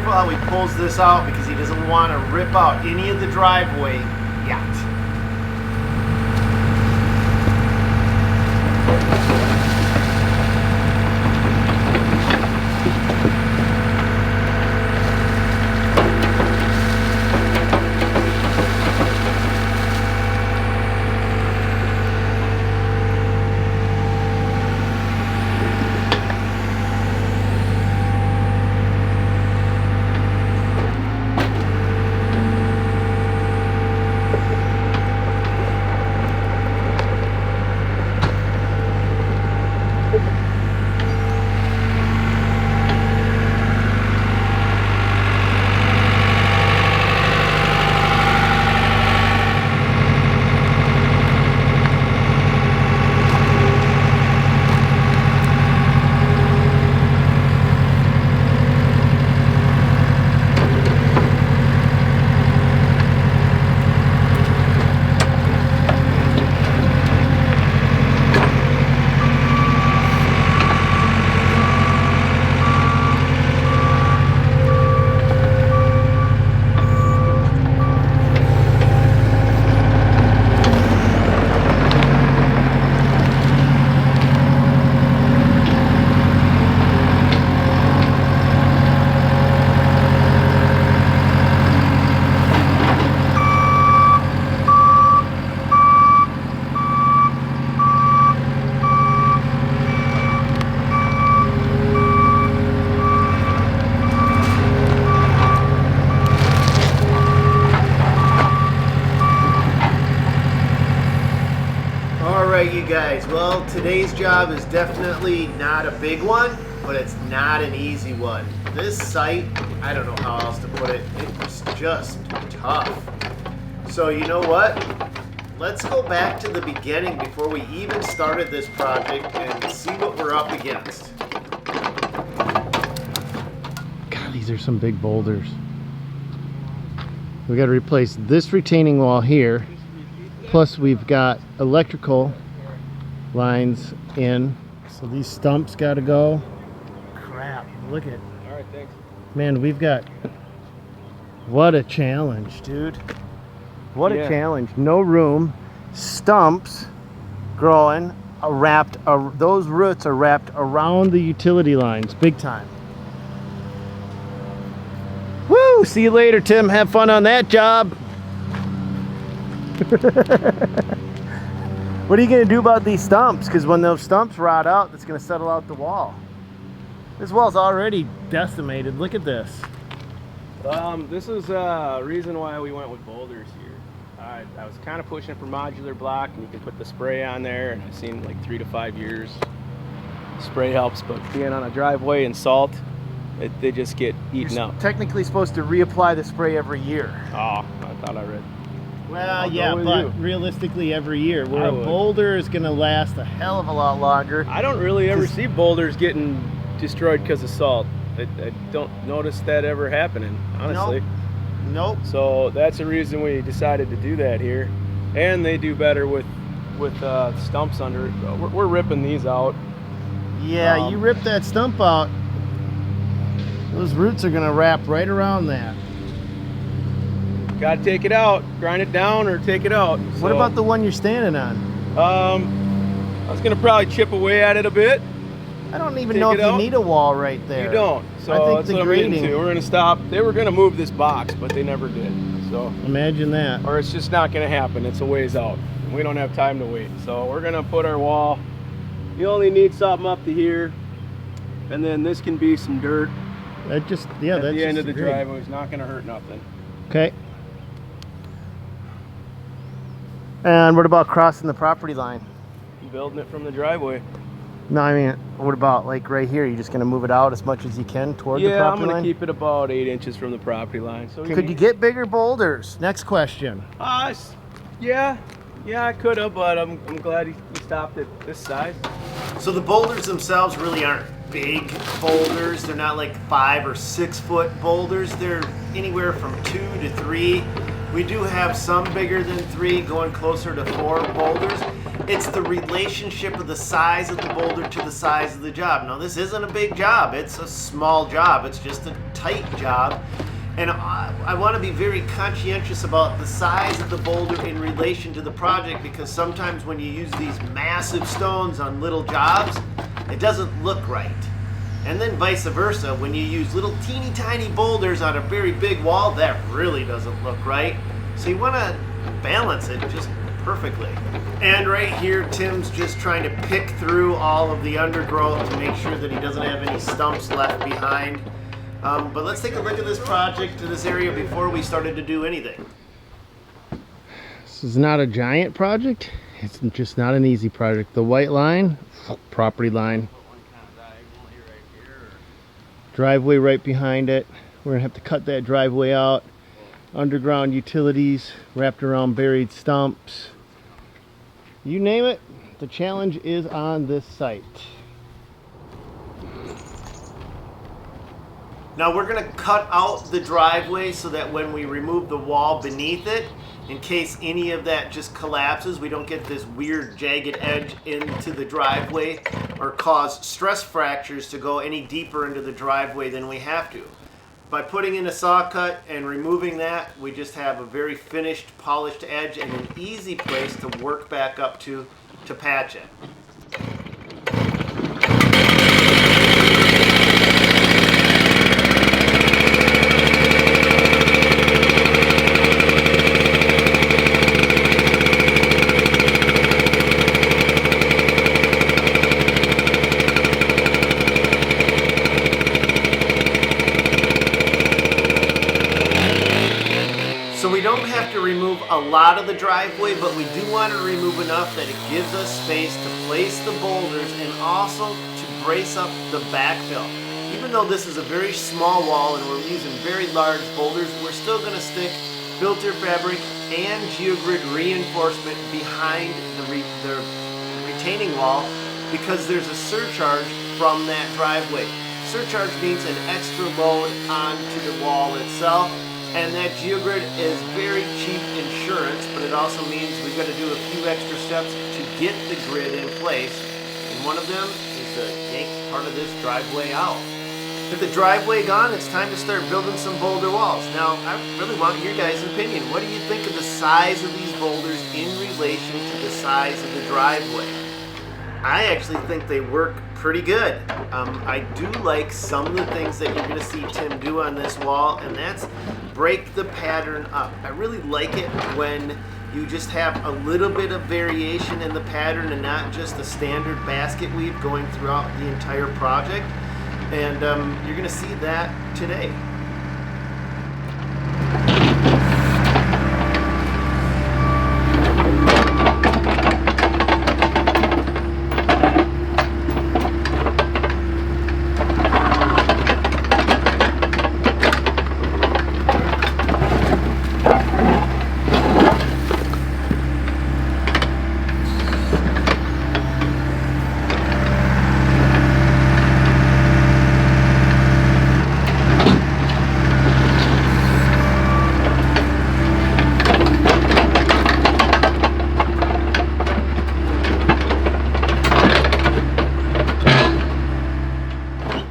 careful how he pulls this out because he doesn't want to rip out any of the driveway yet. Alright, you guys, well, today's job is definitely not a big one, but it's not an easy one. This site, I don't know how else to put it, it's just tough. So you know what? Let's go back to the beginning before we even started this project and see what we're up against. God, these are some big boulders. We got to replace this retaining wall here. Plus we've got electrical lines in. So these stumps got to go. Crap, look at. All right, thanks. Man, we've got. What a challenge, dude. What a challenge. No room. Stumps growing, those roots are wrapped around the utility lines, big time. Woo! See you later, Tim. Have fun on that job. What are you going to do about these stumps? Because when those stumps rot out, that's going to settle out the wall. This wall's already decimated. Look at this. This is a reason why we went with boulders here. I was kind of pushing for modular block, and you can put the spray on there, and I've seen like 3 to 5 years. Spray helps, but being on a driveway and salt, they just get eaten up. Technically supposed to reapply the spray every year. Oh, I thought I read. Well, yeah, but realistically every year. Where a boulder is going to last a hell of a lot longer. I don't really ever see boulders getting destroyed because of salt. I don't notice that ever happening, honestly. Nope. So that's the reason we decided to do that here. And they do better with stumps under it. We're ripping these out. Yeah, you rip that stump out, those roots are going to wrap right around that. Got to take it out, grind it down, or take it out. What about the one you're standing on? I was gonna probably chip away at it a bit. I don't even know if you need a wall right there. You don't. So I think that's the what grading. I'm getting to. We're gonna stop. They were gonna move this box, but they never did. So imagine that. Or it's just not gonna happen. It's a ways out. We don't have time to wait. So we're gonna put our wall. You only need something up to here, and then this can be some dirt. That just at the end of the driveway. It's not gonna hurt nothing. Okay. And what about crossing the property line? Building it from the driveway. No, I mean, what about like right here? You're just going to move it out as much as you can toward the property line? Yeah, I'm going to keep it about 8 inches from the property line. So could you get bigger boulders? Next question. Yeah, I could have, but I'm glad he stopped at this size. So the boulders themselves really aren't big boulders. They're not like 5 or 6 foot boulders. They're anywhere from 2 to 3. We do have some bigger than 3, going closer to 4 boulders. It's the relationship of the size of the boulder to the size of the job. Now, this isn't a big job. It's a small job. It's just a tight job. And I want to be very conscientious about the size of the boulder in relation to the project, because sometimes when you use these massive stones on little jobs, it doesn't look right. And then vice versa, when you use little teeny tiny boulders on a very big wall, that really doesn't look right. So you want to balance it just perfectly. And right here, Tim's just trying to pick through all of the undergrowth to make sure that he doesn't have any stumps left behind. But let's take a look at this project to this area before we started to do anything. This is not a giant project. It's just not an easy project. The white line, property line. Driveway right behind it. We're gonna have to cut that driveway out. Underground utilities wrapped around buried stumps. You name it, the challenge is on this site. Now we're going to cut out the driveway so that when we remove the wall beneath it, in case any of that just collapses, we don't get this weird jagged edge into the driveway or cause stress fractures to go any deeper into the driveway than we have to. By putting in a saw cut and removing that, we just have a very finished, polished edge and an easy place to work back up to patch it. So we don't have to remove a lot of the driveway, but we do want to remove enough that it gives us space to place the boulders and also to brace up the backfill. Even though this is a very small wall and we're using very large boulders, we're still going to stick filter fabric and geogrid reinforcement behind the retaining wall because there's a surcharge from that driveway. Surcharge means an extra load onto the wall itself. And that geogrid is very cheap insurance, but it also means we've got to do a few extra steps to get the grid in place. And one of them is to yank part of this driveway out. With the driveway gone, it's time to start building some boulder walls. Now, I really want your guys' opinion. What do you think of the size of these boulders in relation to the size of the driveway? I actually think they work pretty good. I do like some of the things that you're going to see Tim do on this wall, and that's break the pattern up. I really like it when you just have a little bit of variation in the pattern and not just a standard basket weave going throughout the entire project. And you're going to see that today.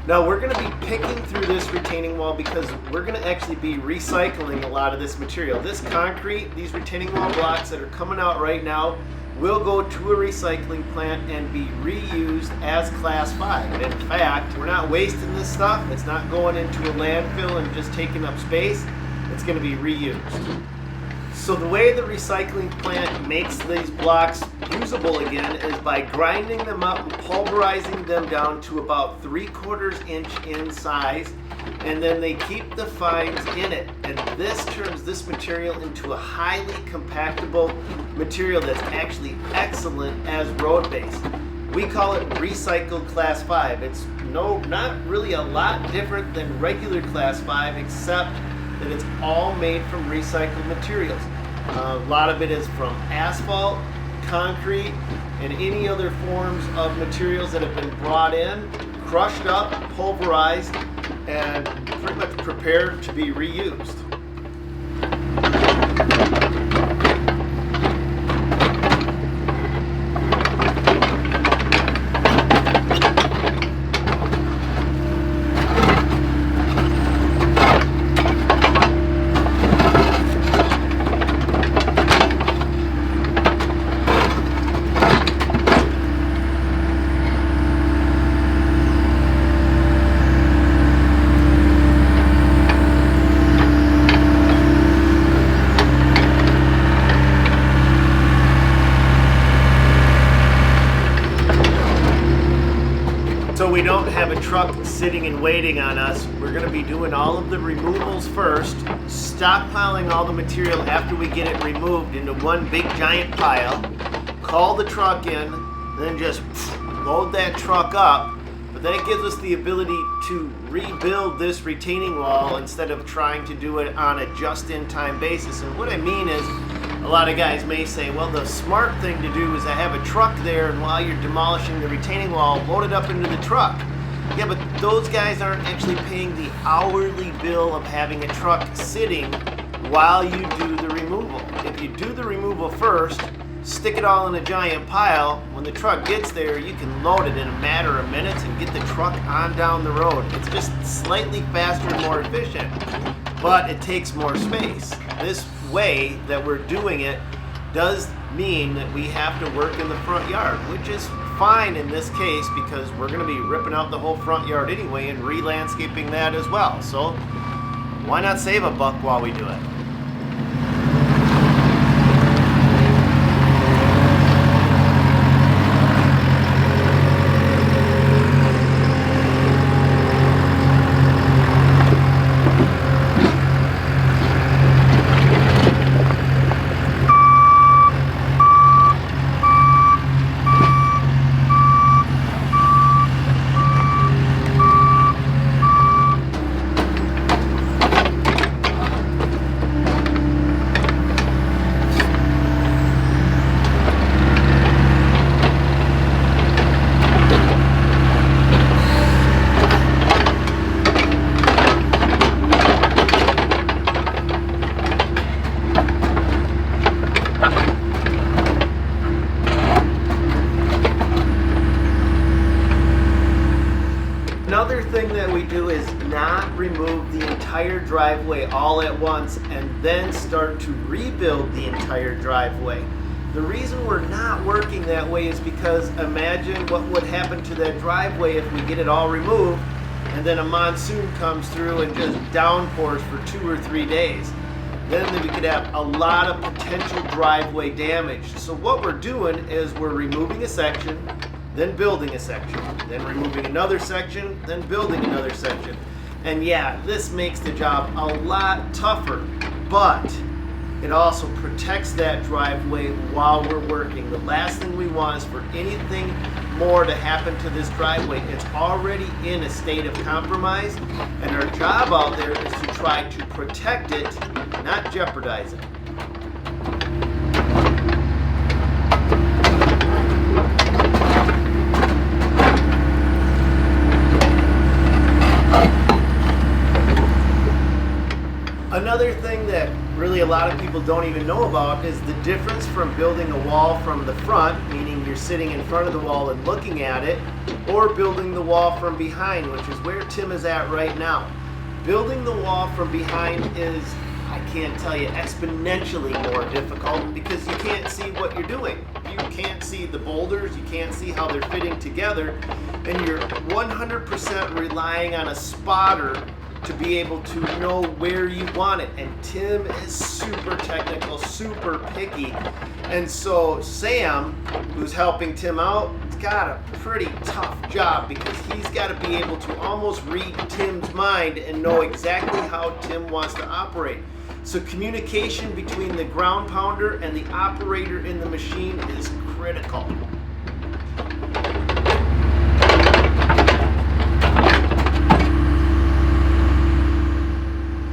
Now we're going to be picking through this retaining wall because we're going to actually be recycling a lot of this material. This concrete, these retaining wall blocks that are coming out right now, will go to a recycling plant and be reused as Class 5. In fact, we're not wasting this stuff. It's not going into a landfill and just taking up space. It's going to be reused. So the way the recycling plant makes these blocks usable again is by grinding them up and pulverizing them down to about 3/4 inch in size, and then they keep the fines in it, and this turns this material into a highly compactable material that's actually excellent as road base. We call it recycled Class 5. It's not really a lot different than regular Class 5, except that it's all made from recycled materials. A lot of it is from asphalt, concrete, and any other forms of materials that have been brought in, crushed up, pulverized, and pretty much prepared to be reused. we don't have a truck sitting and waiting on us, we're going to be doing all of the removals first, stockpiling all the material after we get it removed into one big giant pile, call the truck in, then just load that truck up. But then it gives us the ability to rebuild this retaining wall instead of trying to do it on a just-in-time basis. And what I mean is, a lot of guys may say, well, the smart thing to do is to have a truck there, and while you're demolishing the retaining wall, load it up into the truck. Yeah, but those guys aren't actually paying the hourly bill of having a truck sitting while you do the removal. If you do the removal first, stick it all in a giant pile, when the truck gets there, you can load it in a matter of minutes and get the truck on down the road. It's just slightly faster and more efficient, but it takes more space. This way that we're doing it does mean that we have to work in the front yard, which is fine in this case because we're going to be ripping out the whole front yard anyway and re-landscaping that as well. So why not save a buck while we do it? Another thing that we do is not remove the entire driveway all at once and then start to rebuild the entire driveway. The reason we're not working that way is because imagine what would happen to that driveway if we get it all removed and then a monsoon comes through and just downpours for 2 or 3 days. Then we could have a lot of potential driveway damage. So what we're doing is we're removing a section, then building a section, then removing another section, then building another section. And yeah, this makes the job a lot tougher, but it also protects that driveway while we're working. The last thing we want is for anything more to happen to this driveway. It's already in a state of compromise, and our job out there is to try to protect it, not jeopardize it. Another thing that really a lot of people don't even know about is the difference from building a wall from the front, meaning you're sitting in front of the wall and looking at it, or building the wall from behind, which is where Tim is at right now. Building the wall from behind is, I can't tell you, exponentially more difficult because you can't see what you're doing. You can't see the boulders, you can't see how they're fitting together, and you're 100% relying on a spotter to be able to know where you want it. And Tim is super technical, super picky. And so Sam, who's helping Tim out, has got a pretty tough job because he's got to be able to almost read Tim's mind and know exactly how Tim wants to operate. So communication between the ground pounder and the operator in the machine is critical.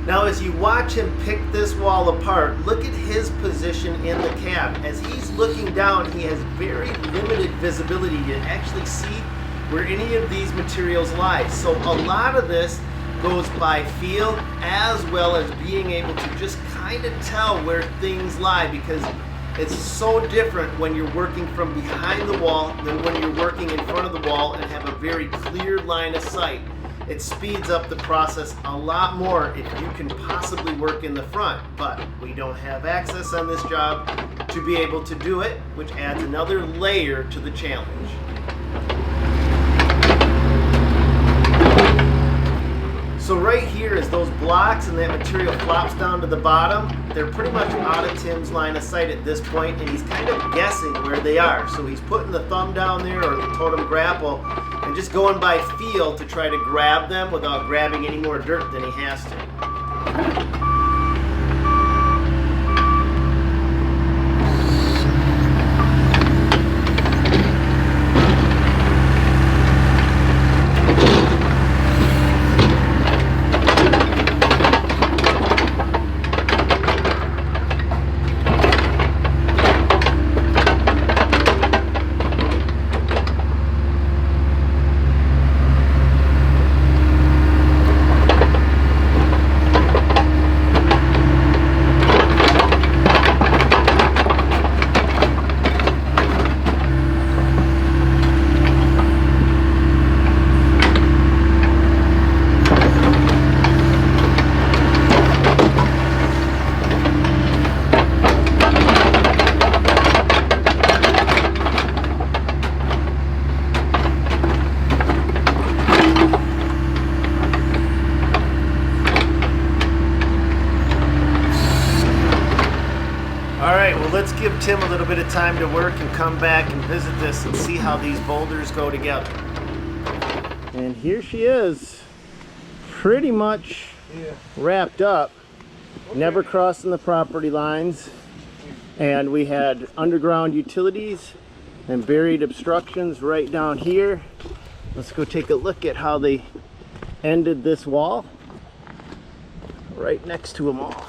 Now as you watch him pick this wall apart, look at his position in the cab. As he's looking down, he has very limited visibility to actually see where any of these materials lie. So a lot of this goes by feel as well as being able to just kind of tell where things lie, because it's so different when you're working from behind the wall than when you're working in front of the wall and have a very clear line of sight. It speeds up the process a lot more if you can possibly work in the front, but we don't have access on this job to be able to do it, which adds another layer to the challenge. So right here, as those blocks and that material flops down to the bottom, they're pretty much out of Tim's line of sight at this point, and he's kind of guessing where they are. So he's putting the thumb down there, or the totem grapple, and just going by feel to try to grab them without grabbing any more dirt than he has to. Let's give Tim a little bit of time to work and come back and visit this and see how these boulders go together. And here she is, pretty much wrapped up, never crossing the property lines. And we had underground utilities and buried obstructions right down here. Let's go take a look at how they ended this wall right next to them all.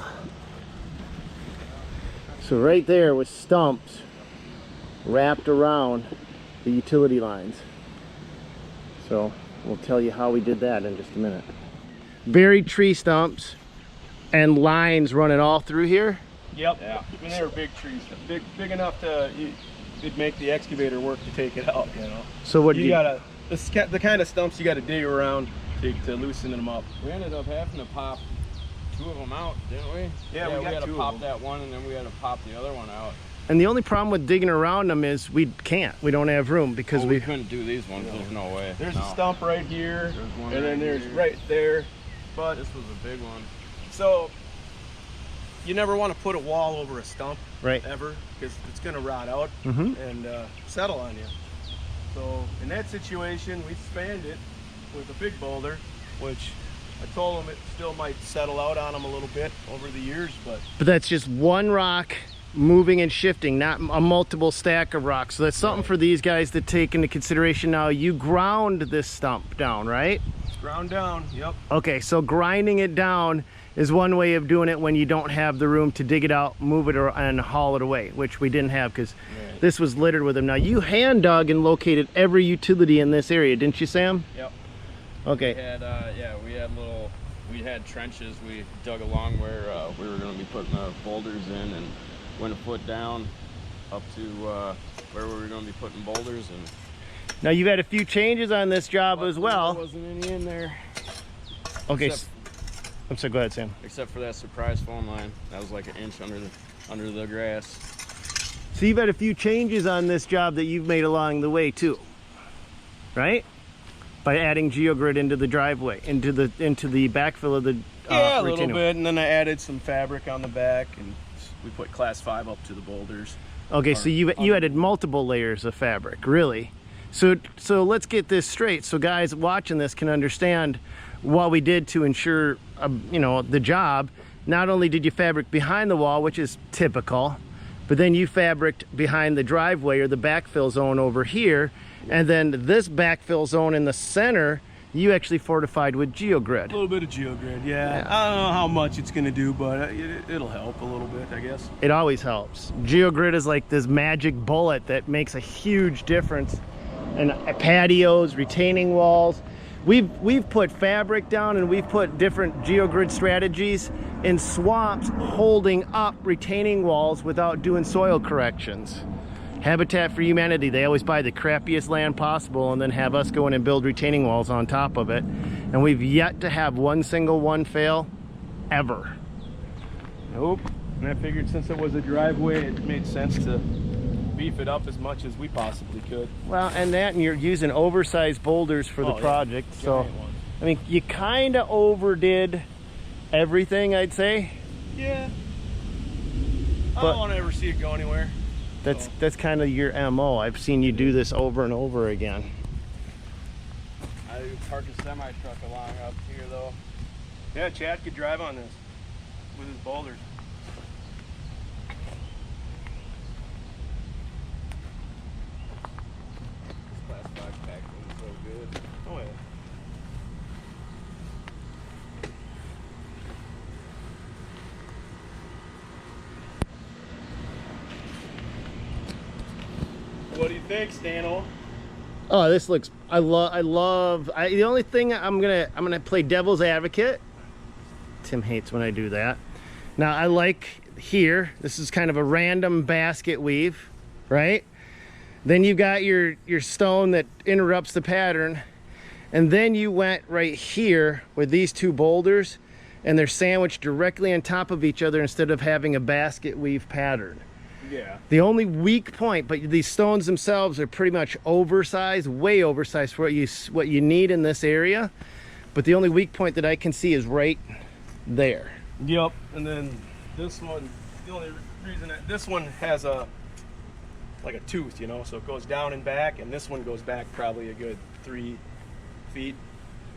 So right there was stumps wrapped around the utility lines. So we'll tell you how we did that in just a minute. Buried tree stumps and lines running all through here. Yep. Yeah. And they were big trees, big enough to it'd make the excavator work to take it out. You know. So what you gotta the kind of stumps you got to dig around to loosen them up. We ended up having to pop 2 of them out, didn't we? Yeah, we had to pop that one, and then we had to pop the other one out. And the only problem with digging around them is we can't. We don't have room because we couldn't do these ones. There's no way. There's a stump right here, and then there's right there. But this was a big one. So you never want to put a wall over a stump, right? Ever, because it's going to rot out and settle on you. So in that situation, we spanned it with a big boulder, which I told them it still might settle out on them a little bit over the years, but that's just one rock moving and shifting, not a multiple stack of rocks. So that's something for these guys to take into consideration. Now you ground this stump down, right? It's ground down, yep. Okay, so grinding it down is one way of doing it when you don't have the room to dig it out, move it, and haul it away, which we didn't have because this was littered with them. Now you hand dug and located every utility in this area, didn't you, Sam? Yep. Okay. We had trenches we dug along where we were going to be putting the boulders in, and went a foot down up to where we were going to be putting boulders. And now you've had a few changes on this job as well. There wasn't any in there. Okay. I'm sorry, go ahead, Sam. Except for that surprise phone line. That was like an inch under the grass. So you've had a few changes on this job that you've made along the way too, right? By adding geogrid into the driveway, into the backfill of the a little bit, and then I added some fabric on the back, and we put class 5 up to the boulders. Okay, so you added multiple layers of fabric, really. So let's get this straight, so guys watching this can understand what we did to ensure the job. Not only did you fabric behind the wall, which is typical, but then you fabriced behind the driveway or the backfill zone over here. And then this backfill zone in the center, you actually fortified with geogrid. A little bit of geogrid, yeah. I don't know how much it's going to do, but it'll help a little bit, I guess. It always helps. Geogrid is like this magic bullet that makes a huge difference in patios, retaining walls. We've put fabric down, and we've put different geogrid strategies in swamps holding up retaining walls without doing soil corrections. Habitat for Humanity, they always buy the crappiest land possible and then have us go in and build retaining walls on top of it. And we've yet to have one single one fail, ever. Nope. And I figured since it was a driveway, it made sense to beef it up as much as we possibly could. Well, and you're using oversized boulders for the project, so I mean, you kind of overdid everything, I'd say. Yeah. I But- don't want to ever see it go anywhere. That's kind of your MO. I've seen you do this over and over again. I parked a semi truck along up here though. Yeah, Chad could drive on this with his boulders. This class 5 pack is so good. Oh yeah. What do you think, Stano? Oh, this looks. The only thing I'm gonna play devil's advocate. Tim hates when I do that. Now I like here. This is kind of a random basket weave, right? Then you got your stone that interrupts the pattern, and then you went right here with these two boulders, and they're sandwiched directly on top of each other instead of having a basket weave pattern. Yeah. The only weak point, but these stones themselves are pretty much oversized, way oversized for what you need in this area. But the only weak point that I can see is right there. Yep. And then this one, the only reason that this one has like a tooth, you know, so it goes down and back, and this one goes back probably a good 3 feet.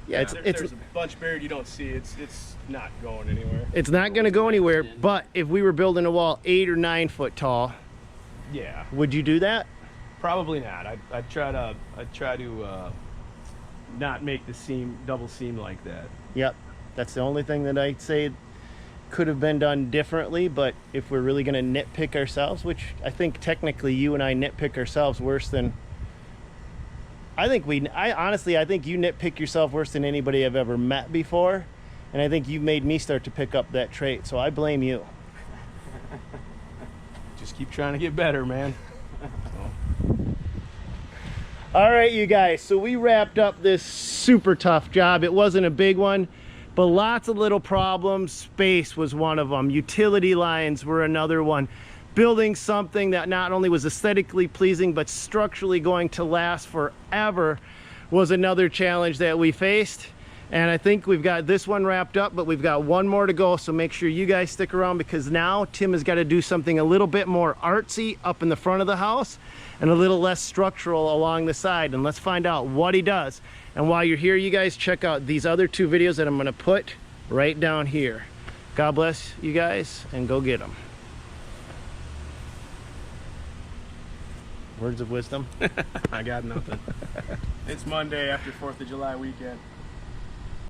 Yeah, There's a bunch buried you don't see. It's not going anywhere. it's not going to go anywhere. But if we were building a wall 8 or 9 foot tall, Yeah. would you do that? Probably not. I'd try to not make the double seam like that. Yep, that's the only thing that I'd say could have been done differently. But if we're really going to nitpick ourselves, which I think technically you and I nitpick ourselves worse than I think I think you nitpick yourself worse than anybody I've ever met before, and I think you made me start to pick up that trait, so I blame you. Just keep trying to get better, man. All right, you guys, so we wrapped up this super tough job. It wasn't a big one, but lots of little problems. Space was one of them. Utility lines were another one. Building something that not only was aesthetically pleasing, but structurally going to last forever was another challenge that we faced. And I think we've got this one wrapped up, but we've got one more to go. So make sure you guys stick around, because now Tim has got to do something a little bit more artsy up in the front of the house and a little less structural along the side. And let's find out what he does. And while you're here, you guys check out these other 2 videos that I'm going to put right down here. God bless you guys, and go get them. Words of wisdom. I got nothing. It's Monday after 4th of July weekend.